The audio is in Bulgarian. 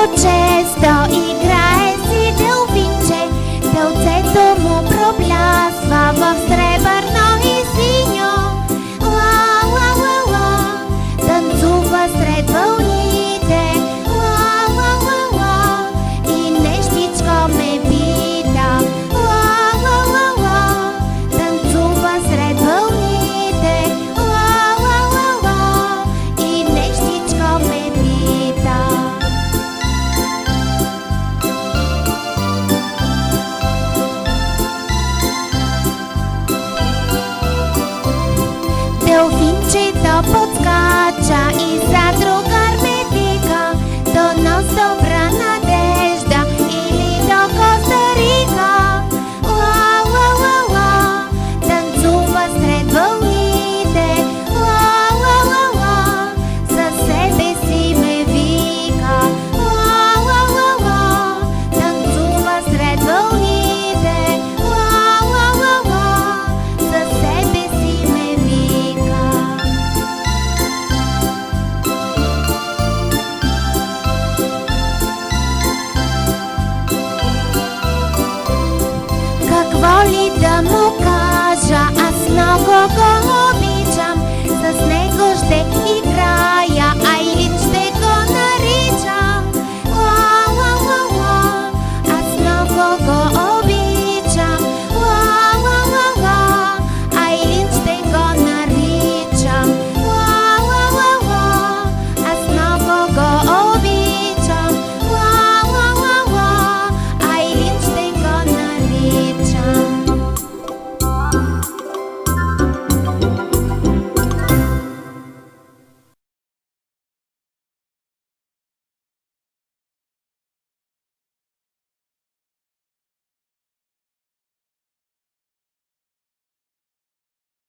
често играе си делфинче, телцето му проблясва в сребърно и синьо. Ла, ла, ла, ла, танцува сред вълните. Ла, ла, ла, ла, и нещичко ме пита. Ла, ла, ла, ла, танцува сред вълните. Ла, ла, ла, ла, и нещичко ме пита. Делфинчето подскача и за другар ме вика, до нос добра надежда или до Коста Рика. Ла, ла, ла, ла, танцува сред вълните. Ла, ла, ла, ла, за себе си ме вика. Ла, ла, ла, ла, танцува сред вълните. Ла, ла, ла, ла, за себе си ме вика. Какво ли